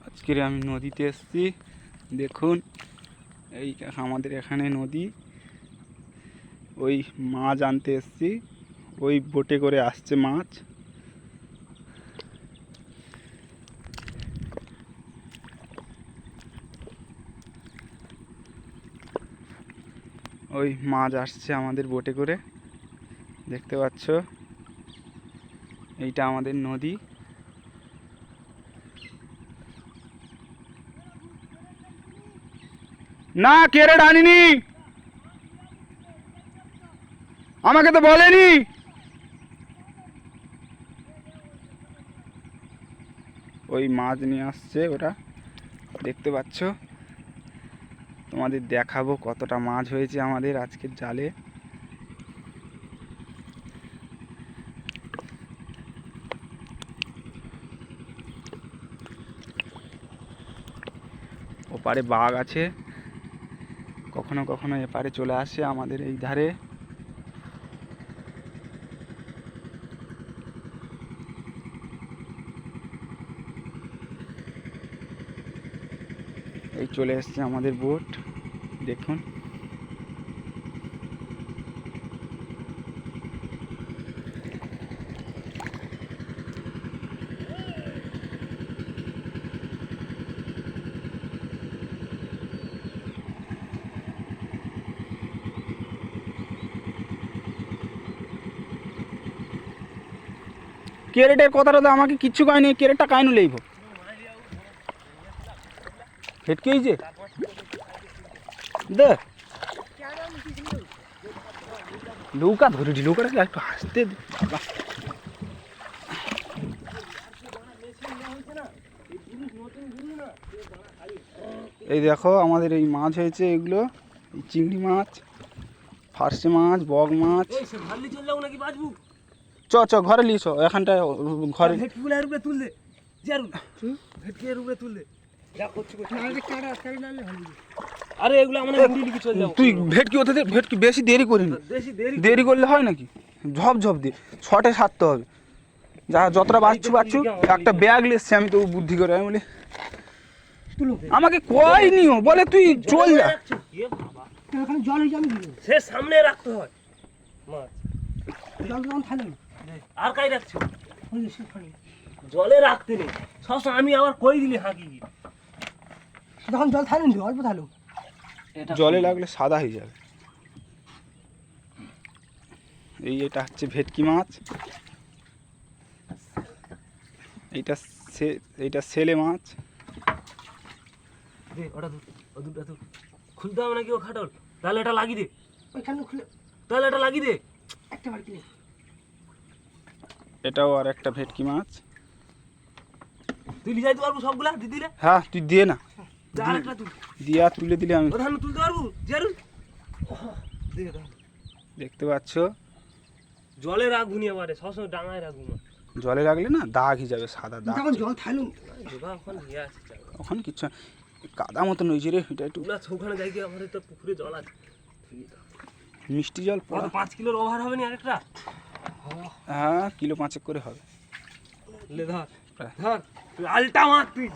আজকে আমি নদীতে এসেছি, দেখুন এই আমাদের এখানে নদী। ওই মাছ আনতে এসেছি, ওই বোটে করে আসছে মাছ। ওই মাছ আসছে আমাদের বোটে করে, দেখতে পাচ্ছ। এইটা আমাদের নদী। না, ক্যারেট আনিনি, আমাকে তো বলেনি। ওই মাছ নিয়ে আসছে ওরা, দেখতে পাচ্ছ। তোমাদের দেখাবো কতটা মাছ হয়েছে আমাদের আজকের জালে। ওপারে বাঘ আছে, কখনো কখনো এপারে চলে আসে আমাদের এই ধারে। এই চলে এসছে আমাদের বোট, দেখুন। ক্যারেটের কথাটা তো আমাকে কিচ্ছু কয়নি, ক্যারেটটা কাইনু লইব হেটকে যে দে নৌকা ধরে নৌকাটা একটু হাসতে দে। এই দেখো আমাদের এই মাছ হয়েছে, এগুলো চিংড়ি মাছ, ফার্সে মাছ, বগ মাছ। চ চ ঘরে লিস, এখানটায় ঘরে তুই ভেটকি হতে দে, ভেটকি বেশি দেরি করিনি, দেরি করলে হয় নাকি? ঝপ ঝপ দিয়ে শটে সারতে হবে, যা যতটা বাচ্চু একটা ব্যাগ লিখছে। আমি তো বুদ্ধি করে আমি বলি আমাকে কই নিও বলে তুই চল যা। সে সামনে রাখতে হয় আর কাই রাখছো জলে রাখতে নেই সবসময়। আমি আবার কই দিলি হাঁকি যখন জল থাকেন অল্প থাকলো, জলে লাগলে সাদা হয়ে যাবে। এটা হচ্ছে ভেটকি মাছ, এইটা ছেলে মাছ। খুলতে হবে নাকি ও খাটল? তাহলে এটা লাগিয়ে দে, ওইখানে খুলে তাহলে এটা লাগিয়ে দে একটা বার কিনে। এটাও আর একটা ভেটকি মাছ। তুই লিয়ে যাইতে পারবো সবগুলা দিদি রে? হ্যাঁ তুই দিয়ে না, দিয়া তুলে দিলে আমি তুলতে পারবো। দেখতে পাচ্ছ। জলে রাখবো নি আবার, সবসময় ডাঙায় রাখবো না। জলে রাখলে না দাগ হয়ে যাবে, সাদা দাগ। জল থাকলো ওখানে কিচ্ছু কাদা মতন হয়েছে রে। এটা একটু ওখানে যাই কি আমাদের তো পুকুরে জল আছে, মিষ্টি জল পড়া। 5 কিলোর ওভার হবে না আরেকটা? হ্যাঁ কিলো 5 করে হবে। ধর ধর তুই আলটা মার তুই।